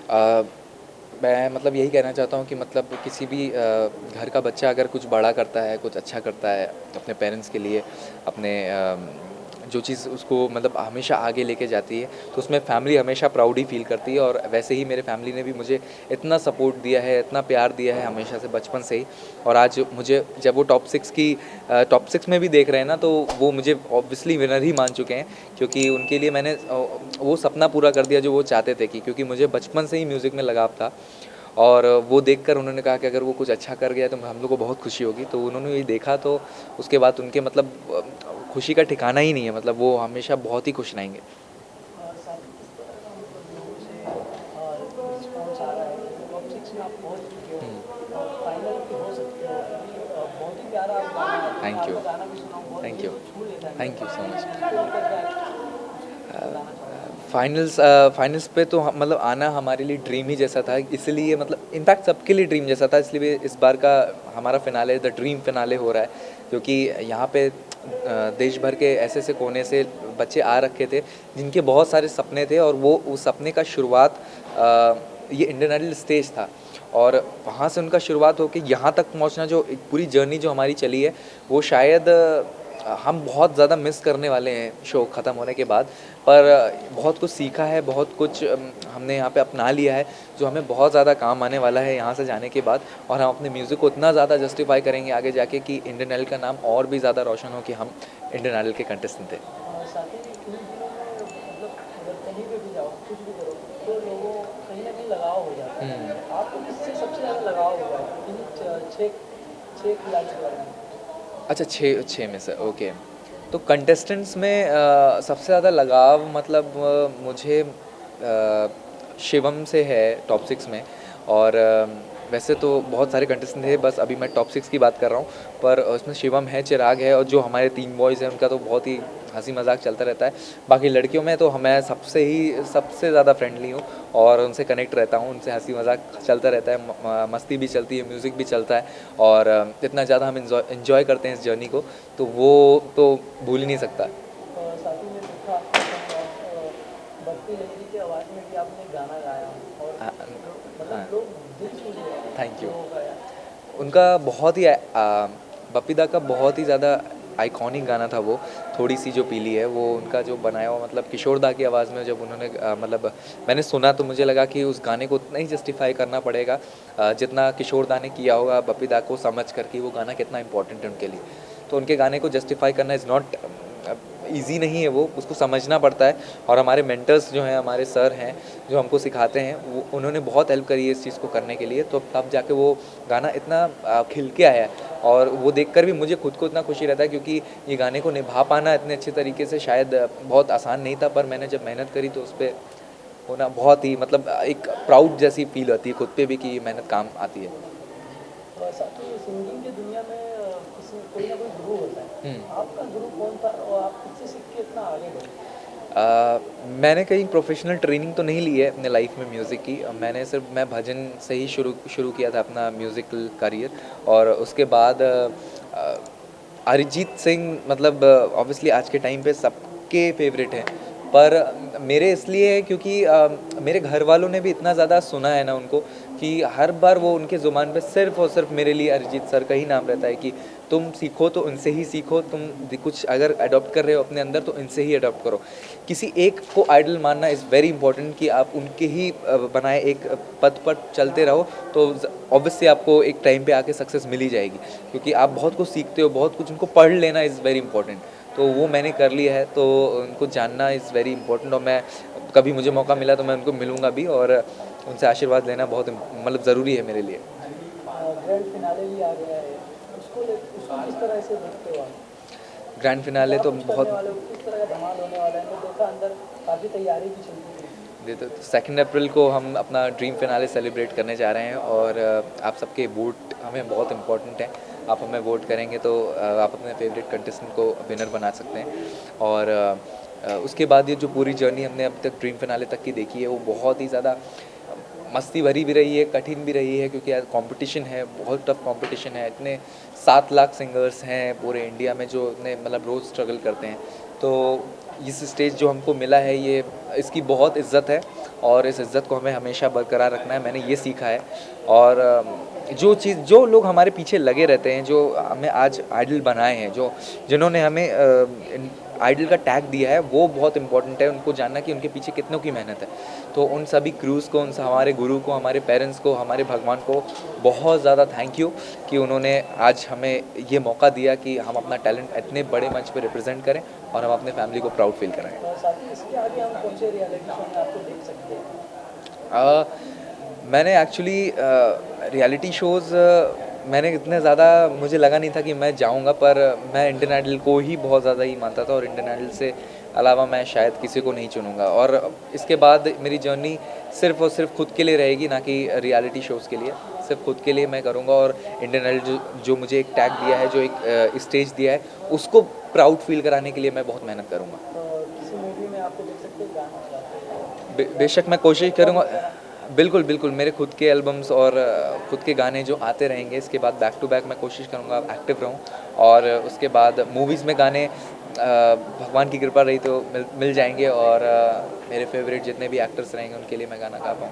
अ, मैं मतलब यही कहना चाहता हूँ कि मतलब किसी भी घर का बच्चा अगर कुछ बड़ा करता है, कुछ अच्छा करता है अपने पेरेंट्स के लिए, अपने जो चीज़ उसको मतलब हमेशा आगे लेके जाती है, तो उसमें फैमिली हमेशा प्राउड ही फ़ील करती है। और वैसे ही मेरे फैमिली ने भी मुझे इतना सपोर्ट दिया है, इतना प्यार दिया है हमेशा से बचपन से ही। और आज मुझे जब वो टॉप 6 में भी देख रहे हैं ना, तो वो मुझे ऑब्वियसली विनर ही मान चुके हैं, क्योंकि उनके लिए मैंने वो सपना पूरा कर दिया जो वो चाहते थे। कि क्योंकि मुझे बचपन से ही म्यूज़िक में लगाव था, और वो देखकर उन्होंने कहा कि अगर वो कुछ अच्छा कर गया तो हम लोग को बहुत खुशी होगी। तो उन्होंने ये देखा, तो उसके बाद उनके मतलब खुशी का ठिकाना ही नहीं है। मतलब वो हमेशा बहुत ही खुश रहेंगे। साथ ही किस तरह का मतलब लोगों से रिस्पॉन्स आ रहा है, क्योंकि टॉप 6 में आप पहुंच चुके हो और फाइनल भी हो सकते हो, क्योंकि बहुत ही प्यारा आप गाना है, तो मैं थैंक यू। आपका गाना भी सुना हूँ, बहुत थैंक दिल यू। को छू लेता है मेरे। Thank you so much. उसको लेकर के आप कुछ बताना चाहोगे? फाइनल्स पे तो मतलब आना हमारे लिए ड्रीम ही जैसा था, इसलिए मतलब इनफैक्ट सबके लिए ड्रीम जैसा था। इसलिए इस बार का हमारा फिनाले द ड्रीम फिनाले हो रहा है, क्योंकि यहाँ पे देश भर के ऐसे ऐसे कोने से बच्चे आ रखे थे जिनके बहुत सारे सपने थे, और वो उस सपने का शुरुआत ये इंडियन आइडल स्टेज था। और वहाँ से उनका शुरुआत होकर यहाँ तक पहुँचना, जो एक पूरी जर्नी जो हमारी चली है, वो शायद हम बहुत ज़्यादा मिस करने वाले हैं शो ख़त्म होने के बाद। पर बहुत कुछ सीखा है, बहुत कुछ हमने यहाँ पे अपना लिया है, जो हमें बहुत ज़्यादा काम आने वाला है यहाँ से जाने के बाद। और हम अपने म्यूज़िक को इतना ज़्यादा जस्टिफाई करेंगे आगे जाके कि इंडियन आइडल का नाम और भी ज़्यादा रोशन हो कि हम इंडियन आइडल के कंटेस्टेंट थे। साथ ही इन दिनों में मतलब अगर कहीं पे भी जाओ, कुछ भी करो, तो लोगों कहीं ना कहीं लगाव हो जाता हम्म। है। आपको किससे सबसे ज़्यादा लगाव हुआ है इन छः छः खिलाड़ी के बारे में? अच्छा, छः छः में से ओके। तो कंटेस्टेंट्स में सबसे ज़्यादा लगाव मतलब मुझे शिवम से है टॉप 6 में। और वैसे तो बहुत सारे कंटेस्टेंट थे, बस अभी मैं टॉप 6 की बात कर रहा हूँ। पर उसमें शिवम है, चिराग है, और जो हमारे 3 बॉयज़ हैं उनका तो बहुत ही हंसी मजाक चलता रहता है। बाकी लड़कियों में तो मैं सबसे ज़्यादा फ्रेंडली हूँ, और उनसे कनेक्ट रहता हूँ, उनसे हंसी मजाक चलता रहता है, मस्ती भी चलती है, म्यूज़िक भी चलता है। और इतना ज़्यादा हम इन्जॉय करते हैं इस जर्नी को, तो वो तो भूल ही नहीं सकता। साथ ही में देखा आपने कहीं भक्ति लहरी की आवाज़ में भी आपने गाना गाया, और हाँ। हाँ। मतलब लोग दिल छू लिए थैंक यू। लोगों का यार। कुछ उनका बहुत ही बपीदा का बहुत ही ज़्यादा आइकॉनिक गाना था वो, थोड़ी सी जो पीली है, वो उनका जो बनाया हुआ मतलब किशोर दा की आवाज़ में जब उन्होंने मतलब मैंने सुना, तो मुझे लगा कि उस गाने को उतना ही जस्टिफाई करना पड़ेगा जितना किशोर दा ने किया होगा बपीदा को समझ कर कि वो गाना कितना इंपॉर्टेंट है उनके लिए। तो उनके गाने को जस्टिफाई करना इज़ नॉट ईज़ी नहीं है, वो उसको समझना पड़ता है। और हमारे मेंटर्स जो हैं, हमारे सर हैं जो हमको सिखाते हैं, वो उन्होंने बहुत हेल्प करी है इस चीज़ को करने के लिए, तो तब जाके वो गाना इतना खिल के आया है। और वो देखकर भी मुझे खुद को इतना खुशी रहता है, क्योंकि ये गाने को निभा पाना इतने अच्छे तरीके से शायद बहुत आसान नहीं था, पर मैंने जब मेहनत करी तो उस पर होना बहुत ही मतलब एक प्राउड जैसी फील होती है खुद पे भी कि ये मेहनत काम आती है। साथ ही सिंगिंग की दुनिया में किसी कोई ना कोई गुरु होता है। हम्म। आपका गुरु कौन था और आप किससे सीख के इतना आगे बढ़े? मैंने कहीं प्रोफेशनल ट्रेनिंग तो नहीं ली है अपने लाइफ में म्यूज़िक की। मैंने सिर्फ मैं भजन से ही शुरू शुरू किया था अपना म्यूज़िकल करियर। और उसके बाद अरिजीत सिंह मतलब ऑब्वियसली आज के टाइम पे सबके फेवरेट हैं, पर मेरे इसलिए है क्योंकि मेरे घर वालों ने भी इतना ज़्यादा सुना है ना उनको, कि हर बार वो उनके ज़ुबान पे सिर्फ़ और सिर्फ मेरे लिए अरिजीत सर का ही नाम रहता है कि तुम सीखो तो उनसे ही सीखो, तुम कुछ अगर अडॉप्ट कर रहे हो अपने अंदर तो इनसे ही अडॉप्ट करो। किसी एक को आइडल मानना इज़ वेरी इंपॉर्टेंट, कि आप उनके ही बनाए एक पथ पर चलते रहो, तो ऑब्वियसली आपको एक टाइम पे आके सक्सेस मिल ही जाएगी, क्योंकि आप बहुत कुछ सीखते हो, बहुत कुछ उनको पढ़ लेना इज़ वेरी इंपॉर्टेंट। तो वो मैंने कर लिया है, तो उनको जानना इज़ वेरी इंपॉर्टेंट। और मैं कभी मुझे मौका मिला तो मैं उनको मिलूँगा भी, और उनसे आशीर्वाद लेना बहुत मतलब ज़रूरी है मेरे लिए। ग्रैंड फिनाले भी आ गया है, उसको किस तरह से देखते हो आप? ग्रैंड क्या फिनाले तो कुछ करने बहुत वाले हो, किस तरह का धमाल होने वाला है? मैं देखा अंदर काफ़ी तैयारी भी चल रही है। देते, तो 2 अप्रैल को हम अपना ड्रीम फिनाले सेलिब्रेट करने जा रहे हैं, और आप सबके वोट हमें बहुत इंपॉर्टेंट है। आप हमें वोट करेंगे तो आप अपने फेवरेट कंटेस्टेंट को विनर बना सकते हैं। और उसके बाद ये जो पूरी जर्नी हमने अब तक ड्रीम फिनाले तक की देखी है, वो बहुत ही ज़्यादा मस्ती भरी भी रही है, कठिन भी रही है, क्योंकि यार कंपटीशन है, बहुत टफ कंपटीशन है। इतने 7 लाख सिंगर्स हैं पूरे इंडिया में जो इतने मतलब रोज़ स्ट्रगल करते हैं। तो इस स्टेज जो हमको मिला है, ये इसकी बहुत इज़्ज़त है। और इस इज़्ज़त को हमें हमेशा बरकरार रखना है, मैंने ये सीखा है। और जो लोग हमारे पीछे लगे रहते हैं, जो हमें आज आइडल बनाए हैं, जिन्होंने हमें आइडल का टैग दिया है, वो बहुत इम्पोर्टेंट है उनको जानना कि उनके पीछे कितनों की मेहनत है। तो उन सभी क्रूज़ को, हमारे गुरु को, हमारे पेरेंट्स को, हमारे भगवान को बहुत ज़्यादा थैंक यू कि उन्होंने आज हमें ये मौका दिया कि हम अपना टैलेंट इतने बड़े मंच पे रिप्रेजेंट करें और हम अपने फैमिली को प्राउड फील कराएं। साथ ही इसके आगे हम कौन से रियलिटी शो में आपको देख सकते हैं? मैंने एक्चुअली रियलिटी शोज़ मैंने इतने ज़्यादा मुझे लगा नहीं था कि मैं जाऊंगा, पर मैं इंडियन आइडल को ही बहुत ज़्यादा ही मानता था और इंडियन आइडल से अलावा मैं शायद किसी को नहीं चुनूंगा। और इसके बाद मेरी जर्नी सिर्फ और सिर्फ खुद के लिए रहेगी, ना कि रियलिटी शोज़ के लिए। सिर्फ खुद के लिए मैं करूंगा और इंडियन आइडल जो मुझे एक टैग दिया है, जो एक स्टेज दिया है, उसको प्राउड फील कराने के लिए मैं बहुत मेहनत करूँगा। किसी मूवी में आपको देख सकते हैं गाना गाते हैं? बेशक मैं कोशिश करूँगा। बिल्कुल, बिल्कुल, मेरे खुद के एल्बम्स और खुद के गाने जो आते रहेंगे, इसके बाद बैक टू बैक मैं कोशिश करूँगा एक्टिव रहूँ। और उसके बाद मूवीज़ में गाने भगवान की कृपा रही तो मिल जाएंगे, और मेरे फेवरेट जितने भी एक्टर्स रहेंगे उनके लिए मैं गाना गा पाऊँ।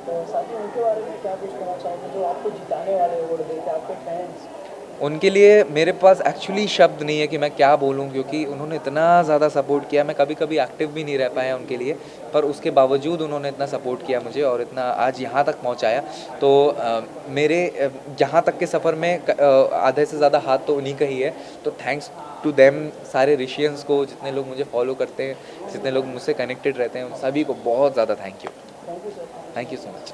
तो साथ ही उनके बारे में क्या कुछ कहना चाहोगे जो आपको जिताने वाले अवार्ड देते आपके फैंस? उनके लिए मेरे पास एक्चुअली शब्द नहीं है कि मैं क्या बोलूं, क्योंकि उन्होंने इतना ज़्यादा सपोर्ट किया। मैं कभी कभी एक्टिव भी नहीं रह पाया उनके लिए, पर उसके बावजूद उन्होंने इतना सपोर्ट किया मुझे और इतना आज यहाँ तक पहुँचाया। तो मेरे यहाँ तक के सफ़र में आधे से ज़्यादा हाथ तो उन्हीं का ही है। तो थैंक्स टू देम, सारे ऋषियंस को, जितने लोग मुझे फॉलो करते हैं, जितने लोग मुझसे कनेक्टेड रहते हैं, उन सभी को बहुत ज़्यादा thank you. Thank you sir. Thank you so much.